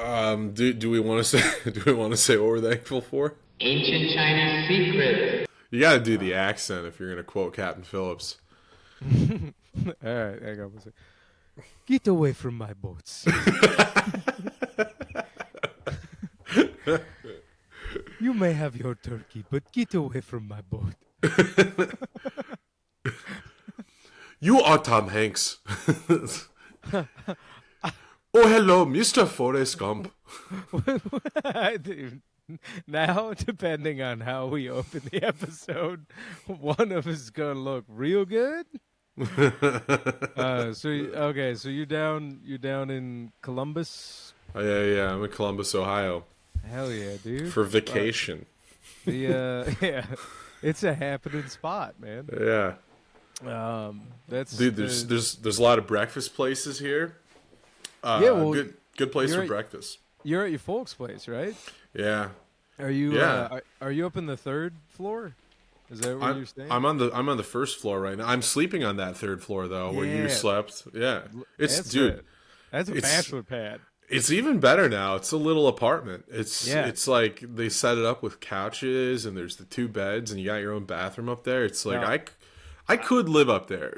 Do we want to say what we're thankful for? Ancient Chinese secret. You got to do the accent if you're gonna quote Captain Phillips. All right, hang on one second. Get away from my boats. You may have your turkey, but get away from my boat. You are Tom Hanks. Oh, hello, Mr. Forrest Gump. Dude, now, depending on how we open the episode, one of us is gonna look real good. So you're down in Columbus. Oh, yeah. I'm in Columbus, Ohio. Hell yeah, dude. For vacation. Yeah, it's a happening spot, man. Yeah. That's Dude, there's a lot of breakfast places here. Good place for breakfast. You're at your folks' place, right? Yeah. Are you? Yeah. Are you up in the third floor? Is that where you're staying? I'm on the first floor right now. I'm sleeping on that third floor though, where you slept. Yeah. That's a bachelor pad. It's even better now. It's a little apartment. It's like they set it up with couches and there's the two beds and you got your own bathroom up there. It's like I could live up there.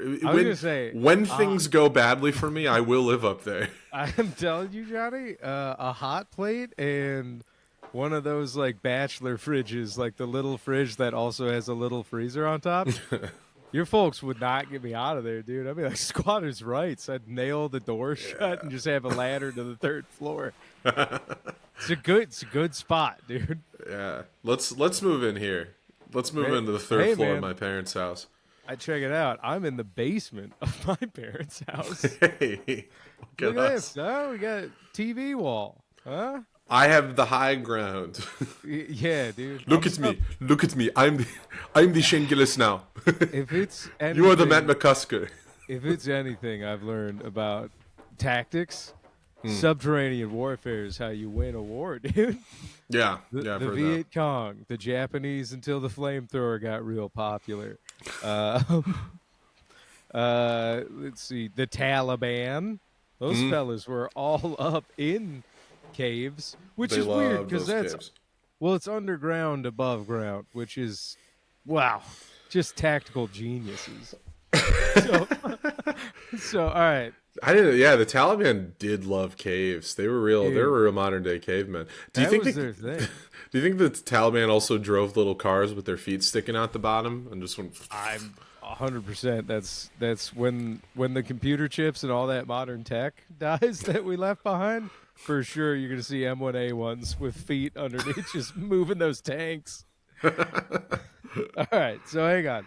When things go badly for me, I will live up there. I'm telling you, Johnny, a hot plate and one of those like bachelor fridges, like the little fridge that also has a little freezer on top. Your folks would not get me out of there, dude. I'd be like, squatters' rights. I'd nail the door shut and just have a ladder to the third floor. It's a good spot, dude. Yeah. Let's move in here. Let's move into the third floor of my parents' house. I check it out. I'm in the basement of my parents' house. Hey, look at this. Oh, we got a TV wall. Huh? I have the high ground. Yeah, dude. Look at me. I'm the Shane Gillis now. If it's anything, you are the Matt McCusker. If it's anything I've learned about tactics, subterranean warfare is how you win a war, dude. Yeah, the Viet Cong, the Japanese until the flamethrower got real popular. Let's see, the Taliban. Those fellas were all up in caves, which is weird because it's underground above ground, which is just tactical geniuses. So all right. The Taliban did love caves. They were real. Dude, they were real modern day cavemen. Do you think their thing? Do you think the Taliban also drove little cars with their feet sticking out the bottom and just went? I'm 100%. That's when the computer chips and all that modern tech dies that we left behind. For sure, you're going to see M1A1s with feet underneath just moving those tanks. All right, so hang on.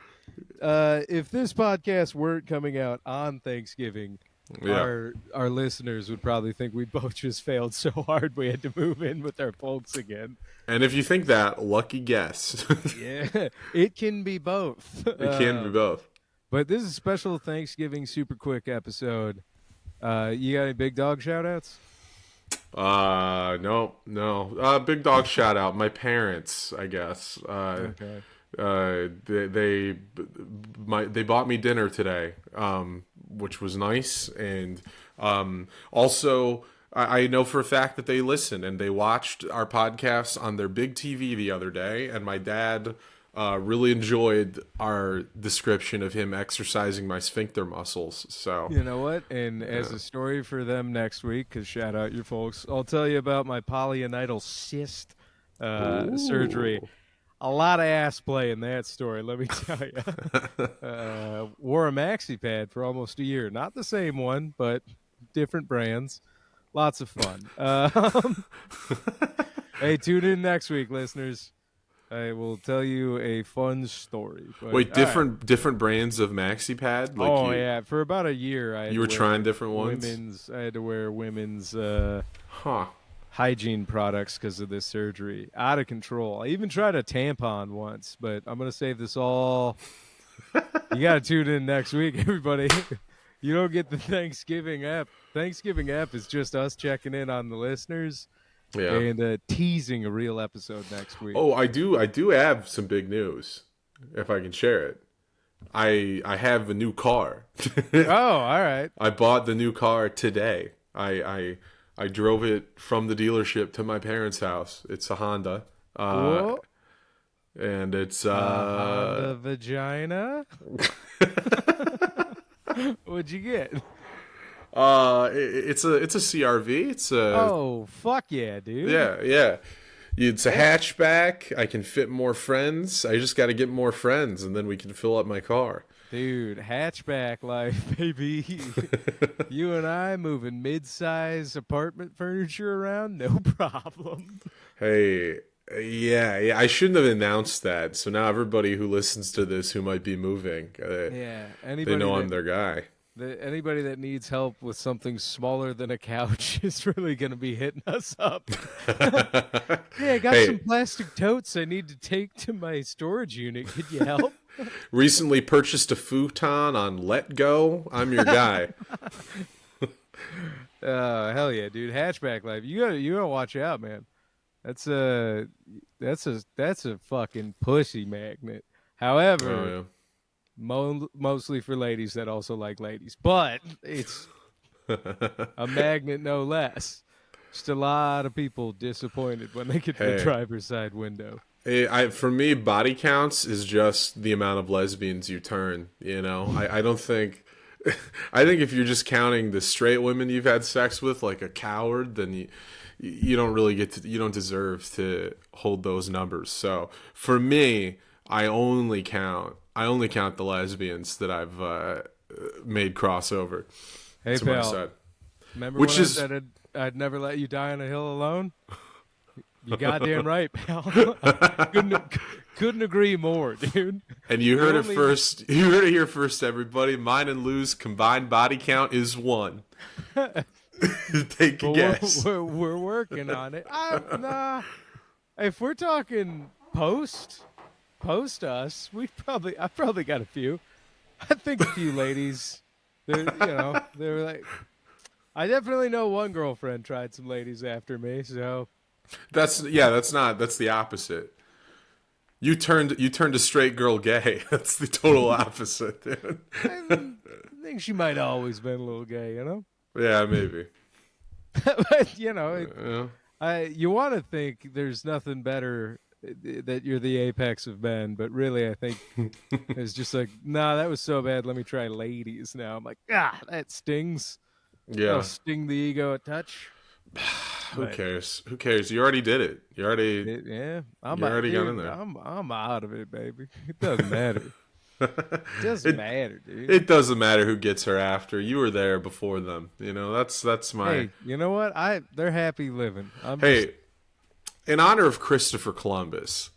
If this podcast weren't coming out on Thanksgiving, our listeners would probably think we both just failed so hard we had to move in with our folks again. And if you think that, lucky guess. Yeah, it can be both. It can be both. But this is a special Thanksgiving super quick episode. You got any big dog shout-outs? No. Big dog shout out. My parents, I guess. Okay. They bought me dinner today, which was nice, and also I know for a fact that they listen and they watched our podcast on their big TV the other day, and my dad really enjoyed our description of him exercising my sphincter muscles. So you know what? And as a story for them next week, because shout out your folks, I'll tell you about my polyonital cyst surgery. A lot of ass play in that story, let me tell you. Wore a maxi pad for almost a year. Not the same one, but different brands. Lots of fun. Hey, tune in next week, listeners. I will tell you a fun story. But, wait, different brands of maxi pad? Yeah. For about a year, you were trying different ones? I had to wear women's hygiene products because of this surgery. Out of control. I even tried a tampon once, but I'm going to save this all. You got to tune in next week, everybody. You don't get the Thanksgiving app. Thanksgiving app is just us checking in on the listeners and teasing a real episode next week. Oh, I do have some big news, if I can share it. I have a new car. Oh, all right. I bought the new car today. I I drove it from the dealership to my parents' house. It's a Honda. Whoa. And it's Honda vagina. What'd you get? it's a CRV. It's a Oh, fuck yeah, dude. yeah. It's a hatchback. I can fit more friends. I just got to get more friends, and then we can fill up my car. Dude, hatchback life, baby. You and I moving mid-size apartment furniture around, no problem. Hey, yeah. I shouldn't have announced that. So now everybody who listens to this who might be moving, Yeah, they know I'm their guy. Anybody that needs help with something smaller than a couch is really going to be hitting us up. Hey, I got some plastic totes I need to take to my storage unit. Could you help? Recently purchased a futon on Let Go. I'm your guy. Hell yeah, dude! Hatchback life. You gotta watch out, man. That's a fucking pussy magnet. However, Oh, yeah. mostly for ladies that also like ladies, but it's a magnet no less. Just a lot of people disappointed when they get to the driver's side window. For me, body counts is just the amount of lesbians you turn. I don't think. I think if you're just counting the straight women you've had sex with like a coward, then you don't really you don't deserve to hold those numbers. So for me, I only count the lesbians that I've made crossover. Hey, to my pal. side. Remember Which when is- I said I'd never let you die on a hill alone? You goddamn right, pal. couldn't agree more, dude. And you heard it Only- first. You heard it here first, everybody. Mine and Lou's combined body count is 1. Take a guess. We're working on it. Nah. If we're talking post us, I've probably got a few. I think a few ladies. They were like, I definitely know one girlfriend tried some ladies after me. So That's the opposite. You turned a straight girl gay. That's the total opposite, dude. I think she might have always been a little gay, Yeah, maybe. But Yeah. you want to think there's nothing better that you're the apex of men, but really I think it's just like, nah, that was so bad. Let me try ladies now. I'm like, that stings. Yeah. That'll sting the ego a touch. Who cares? Who cares? You already did it. You already. I'm You already got in there. I'm out of it, baby. It doesn't matter. It doesn't matter, dude. It doesn't matter who gets her after. You were there before them. That's my. Hey, you know what? They're happy living. In honor of Christopher Columbus,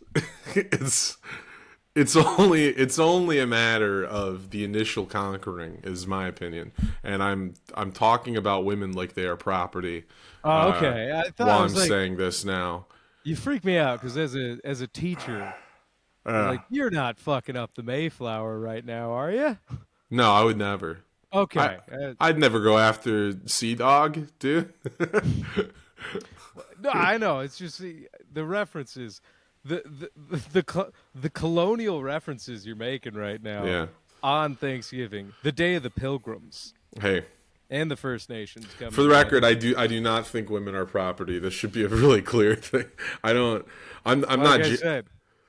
it's only a matter of the initial conquering, is my opinion, and I'm talking about women like they are property. Oh, okay. I thought While I I'm was like, saying this now, you freak me out because as a teacher, like you're not fucking up the Mayflower right now, are you? no, I would never. Okay. I'd never go after Sea Dog, dude. No, I know. It's just the references, the colonial references you're making right now Yeah. on Thanksgiving, the Day of the Pilgrims, Hey. and the First Nations. Coming For the together. record, I do not think women are property. This should be a really clear thing. I'm like not. I said,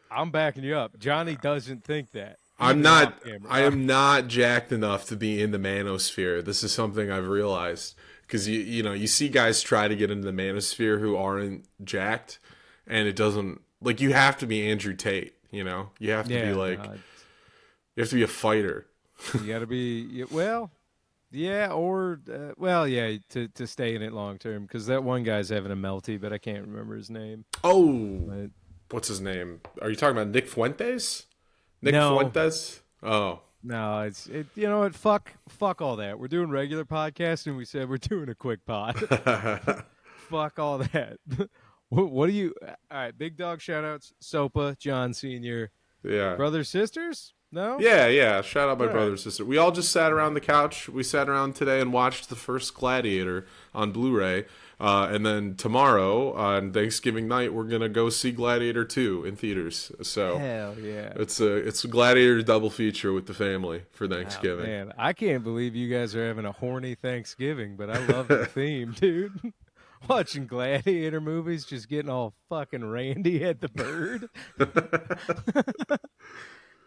I'm backing you up. Johnny doesn't think that. I'm Even not. off camera. I am not jacked enough to be in the manosphere. This is something I've realized because you see guys try to get into the manosphere who aren't jacked, and it doesn't. Like, you have to be Andrew Tate. You have to be like. You have to be a fighter. You got to be well. Yeah, or to stay in it long term, because that one guy's having a melty, but I can't remember his name. Oh, But, what's his name? Are you talking about Nick Fuentes? Nick No. Fuentes? Oh, no, it's you know what? Fuck all that. We're doing regular podcasts, and we said we're doing a quick pod. Fuck all that. What do you? All right, big dog shout outs. Sopa, John Senior, yeah. brothers, sisters. No. Yeah. Shout out my All brother right. and sister. We all just sat around the couch. We sat around today and watched the first Gladiator on Blu-ray. And then tomorrow on Thanksgiving night, we're gonna go see Gladiator 2 in theaters. So Hell yeah. it's a Gladiator double feature with the family for Thanksgiving. Man, I can't believe you guys are having a horny Thanksgiving, but I love the theme, dude. watching gladiator movies, just getting all fucking randy at the bird.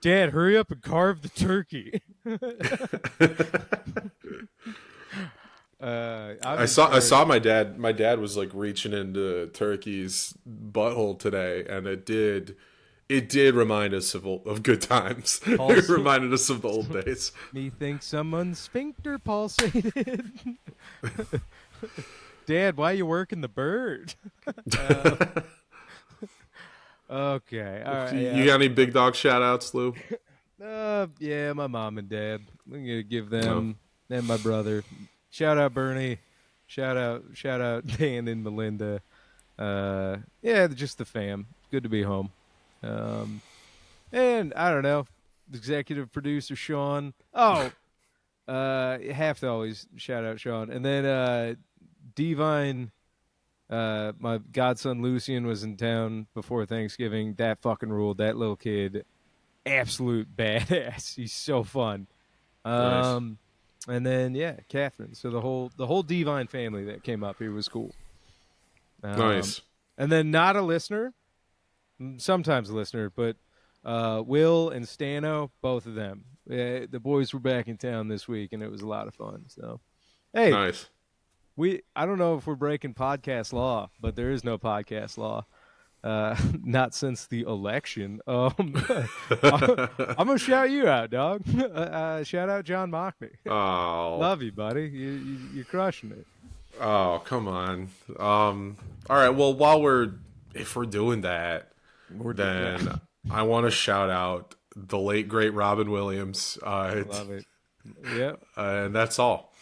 Dad, hurry up and carve the turkey. I saw my dad. My dad was like reaching into Turkey's butthole today, and it did remind us of good times. It reminded us of the old days. Methinks someone's sphincter pulsated. Dad, why you working the bird? Okay, all right. You got any big dog shout outs, Lou? Yeah, my mom and dad. I'm gonna give them and my brother. Shout out Bernie. Shout out Dan and Melinda. Yeah, just the fam. Good to be home. And I don't know, executive producer Sean. Oh, you have to always shout out Sean. And then Divine, my godson Lucian was in town before Thanksgiving. That fucking ruled. That little kid, absolute badass. He's so fun. Nice. And then Catherine. So the whole Divine family that came up here was cool. Nice. And then not a listener, sometimes a listener, but Will and Stano, both of them. The boys were back in town this week, and it was a lot of fun. So, hey, Nice. I don't know if we're breaking podcast law, but there is no podcast law. Not since the election. I'm gonna shout you out, dog. Shout out John Mockney. Oh, Love you, buddy. You're crushing it. oh, come on. All right. Well, if we're doing that, then I want to shout out the late great Robin Williams. Love it. Yep. And that's all.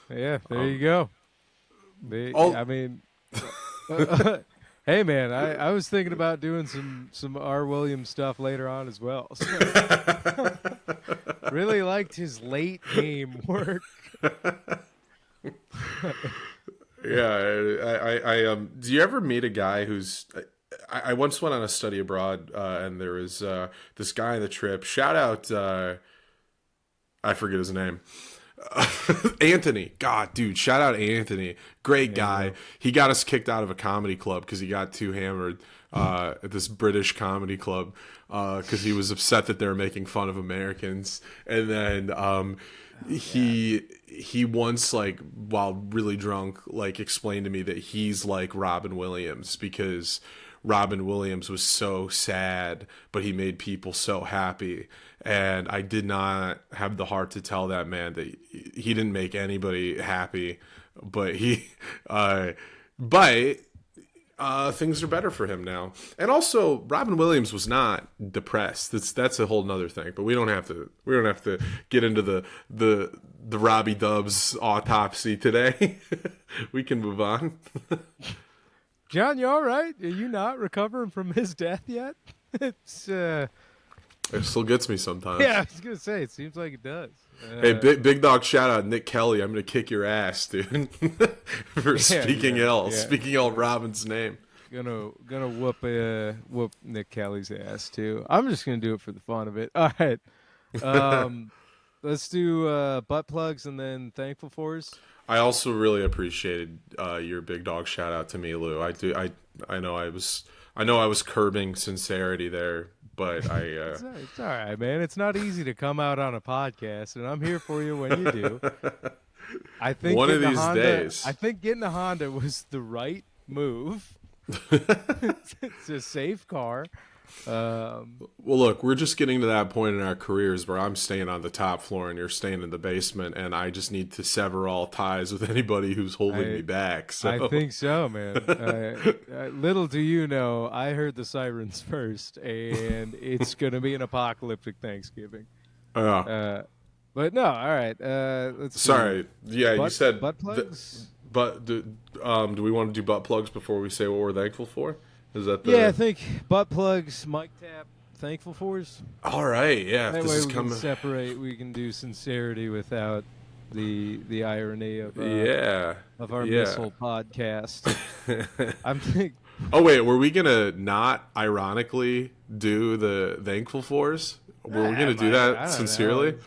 Yeah. There you go. I mean. Hey man, I was thinking about doing some R. Williams stuff later on as well. So, really liked his late game work. Yeah, I do you ever meet a guy who's I once went on a study abroad and there was this guy on the trip. Shout out I forget his name. Anthony. God, dude, shout out Anthony. Great guy. He got us kicked out of a comedy club because he got too hammered at this British comedy club because he was upset that they were making fun of Americans. And then he once, like, while really drunk, like, explained to me that he's like Robin Williams because Robin Williams was so sad, but he made people so happy. And I did not have the heart to tell that man that he didn't make anybody happy, but things are better for him now. And also, Robin Williams was not depressed. That's a whole nother thing. But we don't have to get into the Robbie Dubs autopsy today. We can move on. John, you all right? Are you not recovering from his death yet? It still gets me sometimes. Yeah, I was gonna say it seems like it does. Hey, big dog! Shout out Nick Kelly. I'm gonna kick your ass, dude, for speaking ill Robin's name. Gonna whoop Nick Kelly's ass too. I'm just gonna do it for the fun of it. All right, let's do butt plugs and then thankful fors. I also really appreciated your big dog shout out to me, Lou. I know I was curbing sincerity there. But it's all right, man. It's not easy to come out on a podcast, and I'm here for you when you do. I think one of these days. I think getting a Honda was the right move. It's a safe car. Well, look, we're just getting to that point in our careers where I'm staying on the top floor and you're staying in the basement, and I just need to sever all ties with anybody who's holding me back. So I think so, man. Little do you know, I heard the sirens first, and it's going to be an apocalyptic Thanksgiving. But no, all right. Let's Sorry. Yeah, you said butt plugs. Do we want to do butt plugs before we say what we're thankful for? Is that Yeah, I think butt plugs, mic tap, thankful fors. All right, yeah. That this way is we can separate. We can do sincerity without the irony of our missile podcast. I'm thinking. Oh wait, were we gonna not ironically do the thankful fors? Were we gonna do that sincerely?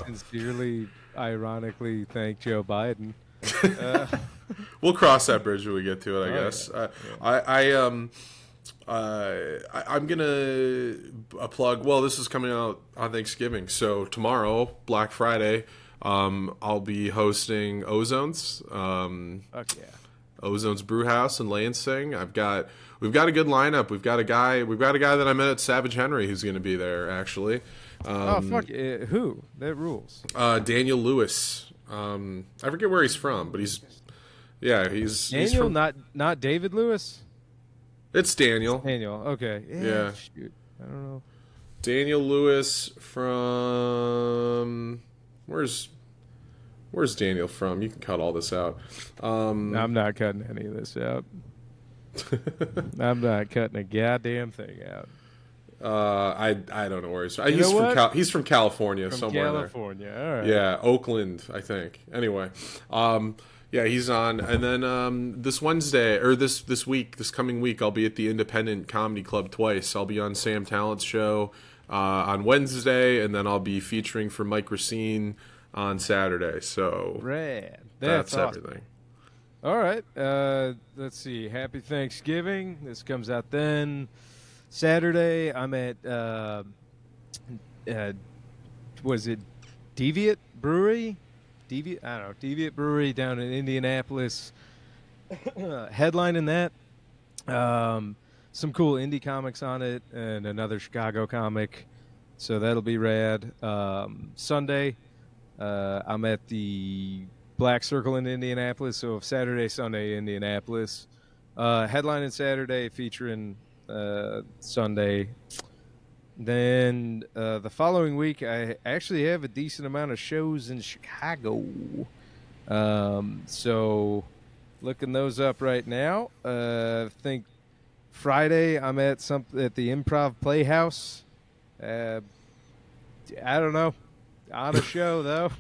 Sincerely, ironically thank Joe Biden. We'll cross that bridge when we get to it, I Oh, guess. yeah. I'm gonna plug. Well, this is coming out on Thanksgiving, so tomorrow, Black Friday, I'll be hosting Ozone's. Fuck yeah. Ozone's Brew House in Lansing. We've got a good lineup. We've got a guy that I met at Savage Henry who's going to be there actually. Fuck it. Who? That rules. Daniel Lewis. I forget where he's from, but he's Daniel, from, not David Lewis. it's Daniel. Daniel. Okay. Yeah. Shoot. I don't know. Daniel Lewis from where's Daniel from? You can cut all this out. I'm not cutting any of this out. I'm not cutting a goddamn thing out. I don't know where he's from. He's from California, From somewhere California. All right. there. Yeah, Oakland, I think. Anyway, yeah, he's on. And then this Wednesday or this coming week, I'll be at the Independent Comedy Club twice. I'll be on Sam Tallent's show on Wednesday, and then I'll be featuring for Mike Racine on Saturday. So Rad. that's awesome. everything. All right. Let's see. Happy Thanksgiving. This comes out then. Saturday, I'm at, was it Deviant Brewery? Deviant Brewery down in Indianapolis. Headlining that. Some cool indie comics on it and another Chicago comic. So that'll be rad. Sunday, I'm at the Black Circle in Indianapolis. So Saturday, Sunday, Indianapolis. Headlining Saturday, featuring Sunday. Then the following week, I actually have a decent amount of shows in Chicago. So looking those up right now. I think Friday I'm at the Improv Playhouse. I don't know. On a show though.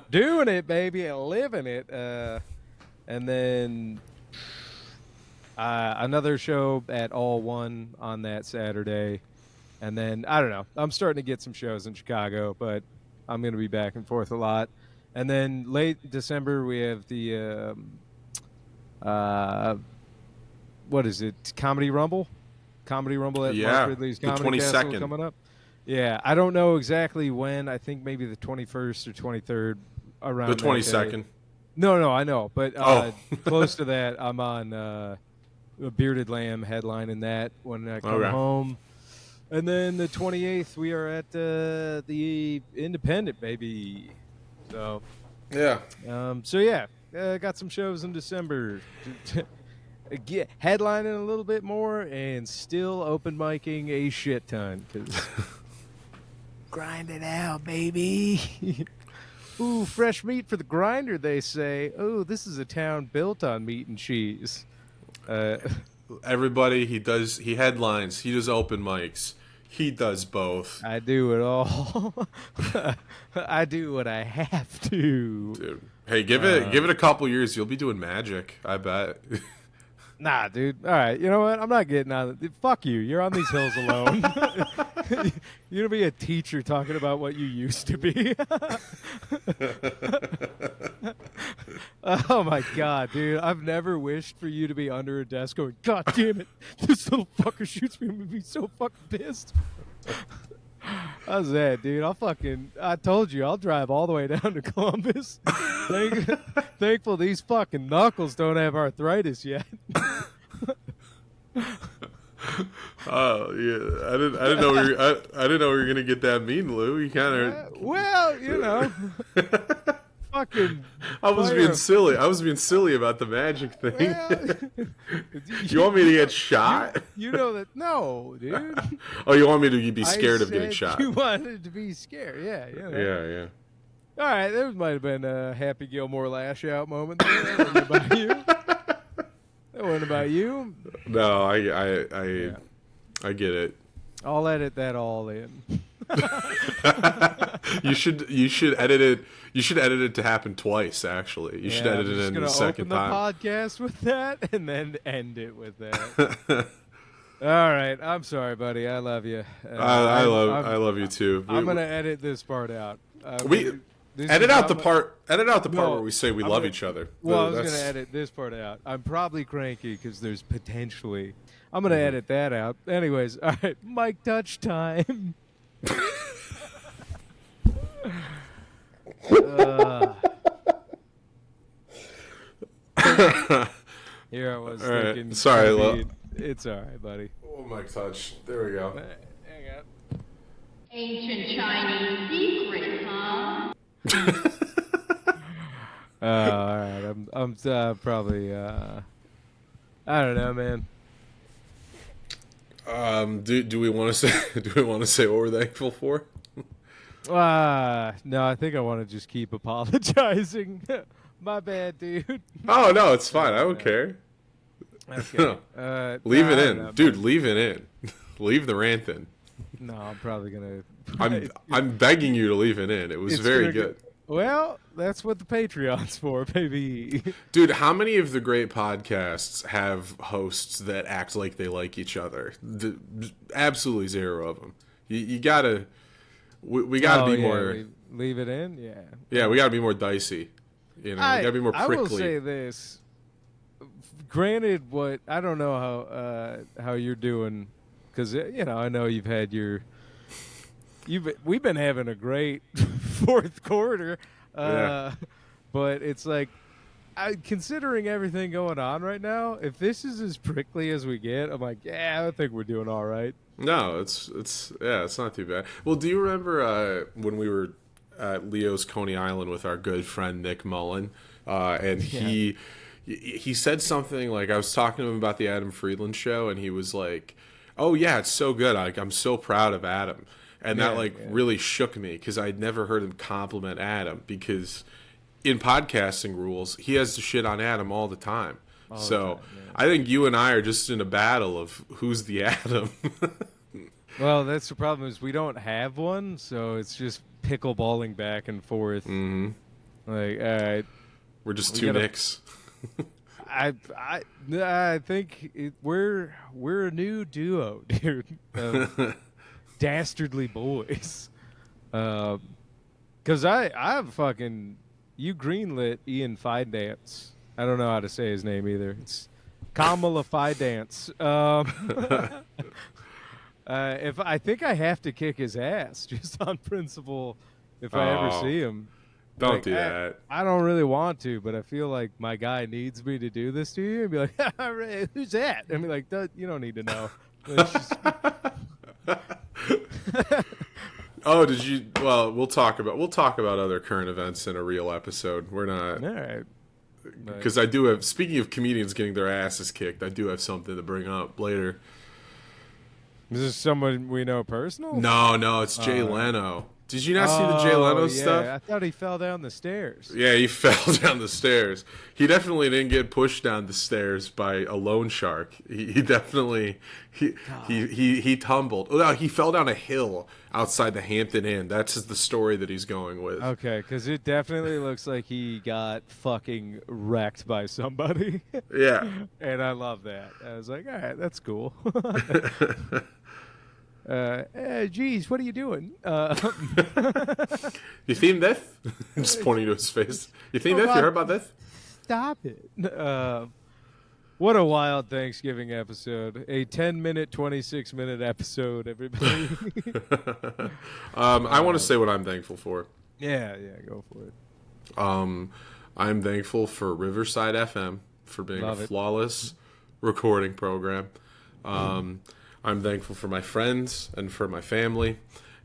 Doing it, baby, living it. And then another show at All One on that Saturday. And then, I don't know. I'm starting to get some shows in Chicago, but I'm going to be back and forth a lot. And then late December, we have the, what is it? Comedy Rumble? Comedy Rumble at Mark Ridley's the Comedy 22nd. Castle coming up. Yeah, I don't know exactly when. I think maybe the 21st or 23rd around The that 22nd. day. No, I know. But Oh. close to that, I'm on a Bearded Lamb headlining that when I come Okay. home. And then the 28th, we are at the Independent, baby. So, Yeah. got some shows in December. Headlining a little bit more and still open micing a shit ton. 'Cause grind it out, baby. Ooh, fresh meat for the grinder, they say. Ooh, this is a town built on meat and cheese. Everybody, he headlines, he does open mics. He does both. I do it all. I do what I have to. Dude. Hey, give it a couple years, you'll be doing magic, I bet. Nah, dude. All right, you know what? I'm not getting on it. Fuck you. You're on these hills alone. You're gonna be a teacher talking about what you used to be. Oh my god, dude! I've never wished for you to be under a desk going, "God damn it, this little fucker shoots me." I'm gonna be so fucking pissed. How's that, dude? I told you, I'll drive all the way down to Columbus. Thankful these fucking knuckles don't have arthritis yet. Oh yeah, I didn't know I didn't know we were gonna get that mean, Lou. You kind of Well, you know, fucking. I was being silly. I was being silly about the magic thing. Well, You want me to get shot? You know that? No, dude. Oh, you want me to be scared I of getting said shot? You wanted to be scared, yeah. You know. Yeah. All right, there might have been a Happy Gilmore lash out moment there. That wasn't about you. That wasn't about you. No, I get it. I'll edit that all in. You should edit it. You should edit it to happen twice. Actually, you should edit it in the second time. Open the podcast with that and then end it with that. All right, I'm sorry, buddy. I love you. I love you too. I'm gonna edit this part out. Edit out the part. Edit out the part No, where we say we I'm love gonna- each other. Well, I was That's- going to edit this part out. I'm probably cranky because there's potentially. I'm going to edit that out. Anyways, all right, mic touch time. Here I was All right, thinking. sorry, It's all right, buddy. Oh, mic touch. There we go. Hang on. Ancient Chinese secret, huh? All right, I'm probably. I don't know, man. Do we want to say what we're thankful for? No, I think I want to just keep apologizing. My bad, dude. Oh no, it's fine. I don't care. Okay. Leave no, it I in, don't know, dude. man. Leave it in. Leave the rant in. No, I'm probably gonna. I'm begging you to leave it in. It was It's very gonna good. Well, that's what the Patreon's for, baby. Dude, how many of the great podcasts have hosts that act like they like each other? Absolutely zero of them. You gotta, we gotta be more. Leave it in, yeah. Yeah, we gotta be more dicey. You know, we gotta be more prickly. I will say this. Granted, what I don't know how you're doing, because I know you've had your. We've been having a great fourth quarter, Yeah. but it's like, considering everything going on right now, if this is as prickly as we get, I'm like, yeah, I think we're doing all right. No, it's not too bad. Well, do you remember when we were at Leo's Coney Island with our good friend Nick Mullen, and he said something like, I was talking to him about the Adam Friedland show, and he was like, "Oh yeah, it's so good. I'm so proud of Adam." And that really shook me because I'd never heard him compliment Adam, because in podcasting rules, he has to shit on Adam all the time. I think you and I are just in a battle of who's the Adam. Well, that's the problem, is we don't have one, so it's just pickleballing back and forth. Mm-hmm. Like, all right. We're just two Nicks. I think we're a new duo, dude. Dastardly boys. Because I'm fucking. You greenlit Ian Fidance. I don't know how to say his name either. It's Kamala Fidance. If I think I have to kick his ass just on principle if I ever see him. Don't do that. I don't really want to, but I feel like my guy needs me to do this to you. And be like, who's that? And be like, you don't need to know. It's just- Oh, did you? Well, we'll talk about other current events in a real episode. We're not, all right. because I do have. Speaking of comedians getting their asses kicked, I do have something to bring up later. Is this someone we know personal? No, it's Jay Leno. Did you not see the Jay Leno stuff? I thought he fell down the stairs. Yeah, he fell down the stairs. He definitely didn't get pushed down the stairs by a loan shark. He definitely he tumbled. Oh, no, he fell down a hill outside the Hampton Inn. That's the story that he's going with. Okay, because it definitely looks like he got fucking wrecked by somebody. Yeah. And I love that. I was like, all right, that's cool. Geez, what are you doing? You seen this? Just pointing to his face. You seen this? You heard about this? Stop it. What a wild Thanksgiving episode. A 10-minute, 26-minute episode, everybody. I want to say what I'm thankful for. Yeah, go for it. I'm thankful for Riverside FM for being Love a it. flawless recording program. I'm thankful for my friends and for my family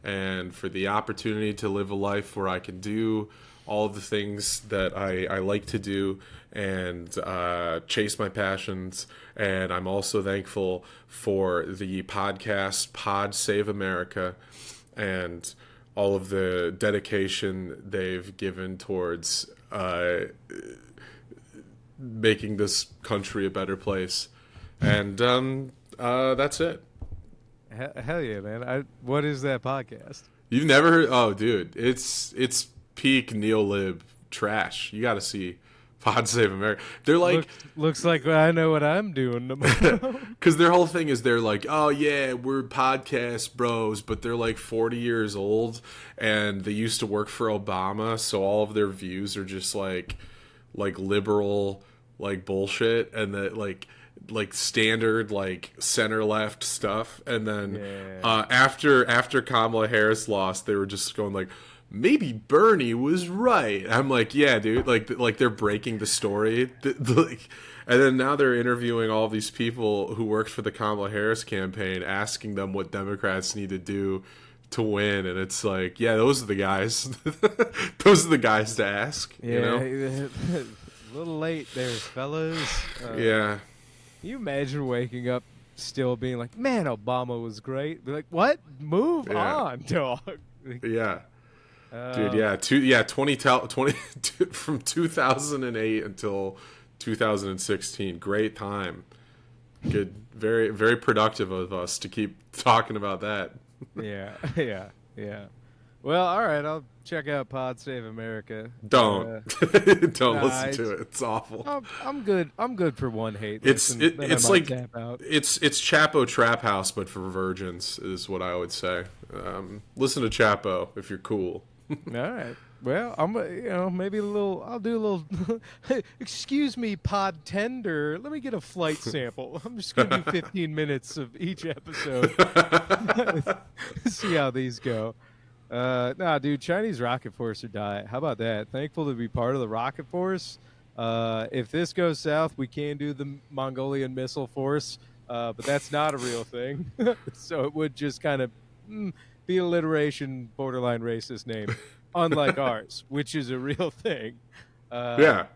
and for the opportunity to live a life where I can do all of the things that I like to do and chase my passions. And I'm also thankful for the podcast Pod Save America and all of the dedication they've given towards making this country a better place. And that's it. Hell yeah, man. What is that podcast? You've never heard? Oh, dude, it's peak neolib trash. You got to see Pod Save America. They're like, looks like I know what I'm doing tomorrow. because their whole thing is they're like, oh yeah, we're podcast bros, but they're like 40 years old and they used to work for Obama, so all of their views are just like liberal like bullshit, and that like standard like center left stuff. And then after Kamala Harris lost, they were just going like, maybe Bernie was right. I'm like, yeah, dude, like they're breaking the story. And then now they're interviewing all these people who worked for the Kamala Harris campaign, asking them what Democrats need to do to win. And it's like, yeah, those are the guys. Those are the guys to ask. Yeah, you know? a little late there, fellas. Yeah. Can you imagine waking up still being like, man, Obama was great? Be like, what? Move on, dog. Yeah. Dude, yeah, 20 from 2008 until 2016. Great time. Good, very, very productive of us to keep talking about that. Yeah. Well, all right, I'll check out Pod Save America. Don't listen it's- to it. It's awful. I'm good. I'm good for one hate. It's listen, then I it's might like tap out. it's Chapo Trap House, but for virgins is what I would say. Listen to Chapo if you're cool. All right. Well, I'm maybe a little. I'll do a little. Excuse me, pod tender. Let me get a flight sample. I'm just gonna do 15 minutes of each episode. See how these go. Nah, dude, Chinese rocket force or die. How about that? Thankful to be part of the rocket force. If this goes south, we can do the Mongolian missile force, but that's not a real thing. So it would just kind of be alliteration, borderline racist name, unlike ours, which is a real thing. Yeah.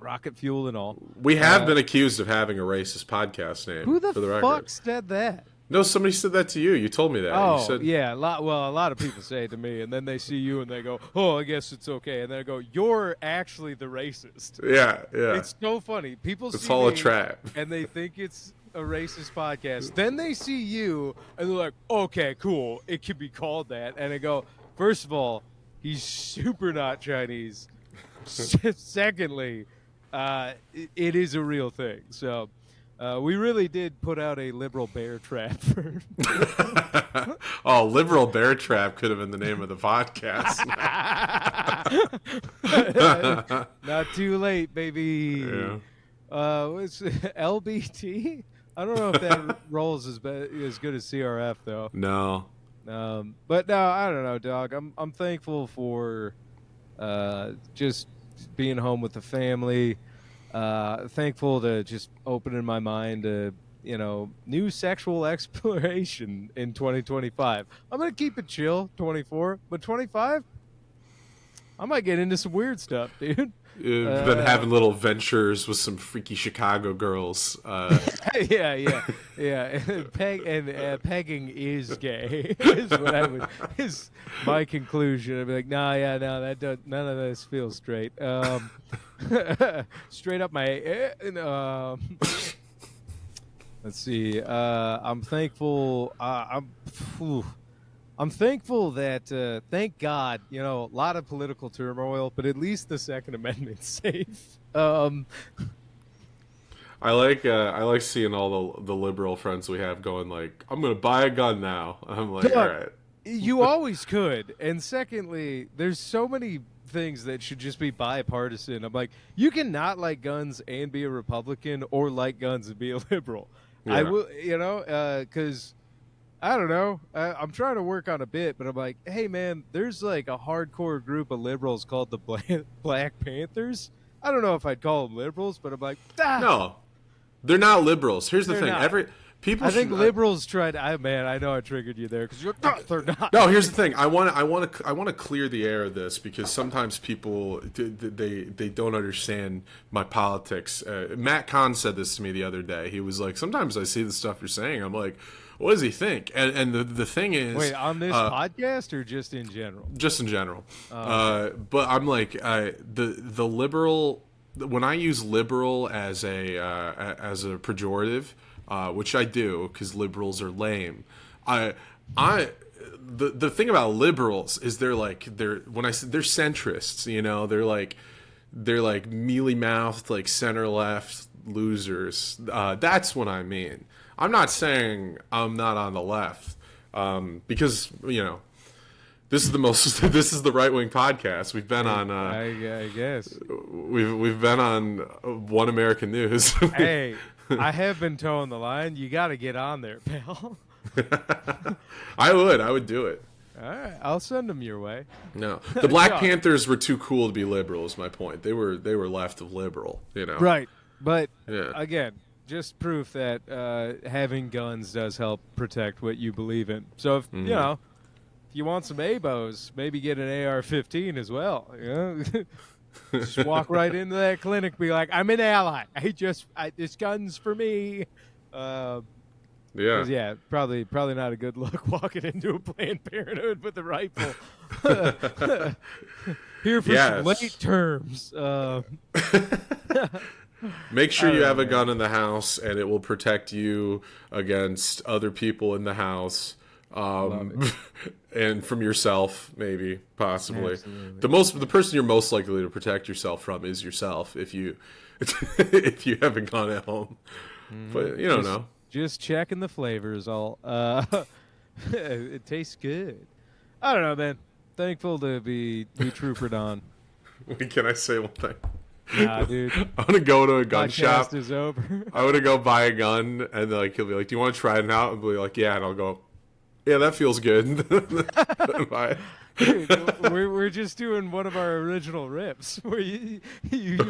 Rocket fuel and all. We have been accused of having a racist podcast name. Who the for the fuck record. said that? No, somebody said that to you. You told me that. Oh, You said, yeah. A lot of people say it to me, and then they see you and they go, oh, I guess it's okay. And then I go, you're actually the racist. Yeah. It's so funny. People It's see all a me trap. and they think it's a racist podcast. Then they see you and they're like, okay, cool. It could be called that. And I go, first of all, he's super not Chinese. Secondly, it is a real thing. So we really did put out a liberal bear trap for Oh, Liberal Bear Trap could have been the name of the podcast. not too late, baby. Yeah. What's LBT? I don't know if that rolls as good as CRF though. No. But no, I don't know, dog. I'm thankful for just being home with the family. Thankful to just opening my mind to new sexual exploration in 2025. I'm gonna keep it chill, 24, but 25, I might get into some weird stuff, dude. You've been having little ventures with some freaky Chicago girls. yeah. Pegging is gay. Is what I would. Is my conclusion. I'd be like, none of this feels straight. Straight up my. Let's see. I'm thankful. I'm thankful that, thank God, a lot of political turmoil, but at least the Second Amendment's safe. I like seeing all the liberal friends we have going like, I'm gonna buy a gun now. I'm like, all right. You always could. And secondly, there's so many things that should just be bipartisan. I'm like, you can not like guns and be a Republican, or like guns and be a liberal. Yeah. I will, because I don't know. I'm trying to work on a bit, but I'm like, hey, man, there's like a hardcore group of liberals called the Black Panthers. I don't know if I'd call them liberals, but I'm like, No, they're not liberals. Here's the They're thing. not. People I think should, liberals tried. I know I triggered you there because you're they're not. No, here's the thing. I want to clear the air of this because sometimes people they don't understand my politics. Matt Kahn said this to me the other day. He was like, sometimes I see the stuff you're saying. I'm like, what does he think? And the thing is, Wait, on this podcast or just in general? Just in general. But I'm like the liberal. When I use liberal as a pejorative. Which I do because liberals are lame. The thing about liberals is they're centrists. They're like they're like mealy mouthed, like center left losers. That's what I mean. I'm not saying I'm not on the left, because this is the most. This is the right wing podcast. We've been on. I guess we've been on One American News. Hey, I have been towing the line. You got to get on there, pal. I would do it. All right, I'll send them your way. No, the Black Panthers were too cool to be liberal. Is my point. They were left of liberal. Right, but Yeah. again, just proof that having guns does help protect what you believe in. So if if you want some ABOs, maybe get an AR-15 as well. Just walk right into that clinic, be like, "I'm an ally. This gun's for me." Yeah, probably not a good look walking into a Planned Parenthood with a rifle. Here for some late terms. Make sure you have a gun in the house, and it will protect you against other people in the house, and from yourself, maybe, possibly. Absolutely. The person you're most likely to protect yourself from is yourself if you if you have a gun at home. But you don't know. Just checking the flavors. It tastes good. I don't know, man. Thankful to be Trooper Don. Can I say one thing? Nah, dude. I'm gonna go to a gun shop. Podcast is over. I'm gonna go buy a gun, and he'll be like, "Do you want to try it out?" And be like, "Yeah," and I'll go, "Yeah, that feels good." Buy it. Dude, we're just doing one of our original rips where you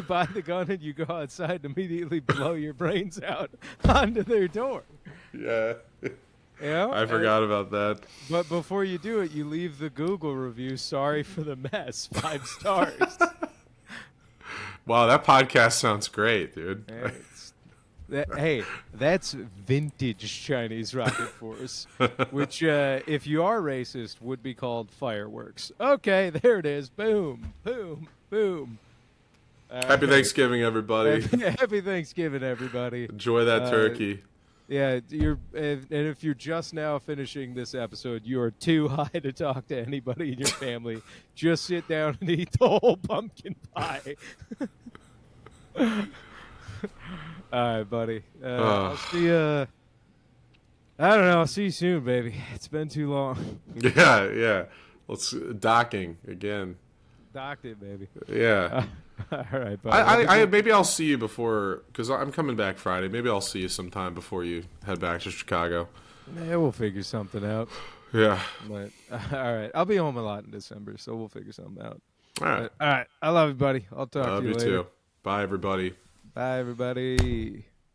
buy the gun and you go outside and immediately blow your brains out onto their door. Yeah. Yeah, I forgot about that. But before you do it, you leave the Google review. Sorry for the mess. 5 stars. Wow, that podcast sounds great, dude. Hey, that's vintage Chinese rocket force, which, if you are racist, would be called fireworks. Okay, there it is. Boom, boom, boom. Happy Thanksgiving, everybody. Happy Thanksgiving, everybody. Enjoy that turkey. Yeah, and if you're just now finishing this episode, you are too high to talk to anybody in your family. Just sit down and eat the whole pumpkin pie. All right, buddy. I'll see you. I don't know. I'll see you soon, baby. It's been too long. Yeah. Let's docking again. Docked it, baby. Yeah. All right, buddy. Maybe I'll see you before, because I'm coming back Friday. Maybe I'll see you sometime before you head back to Chicago. Yeah, we'll figure something out. Yeah. But, all right. I'll be home a lot in December, so we'll figure something out. All right. All right. I love you, buddy. I'll talk to you later. Love you too. Bye, everybody. Bye, everybody.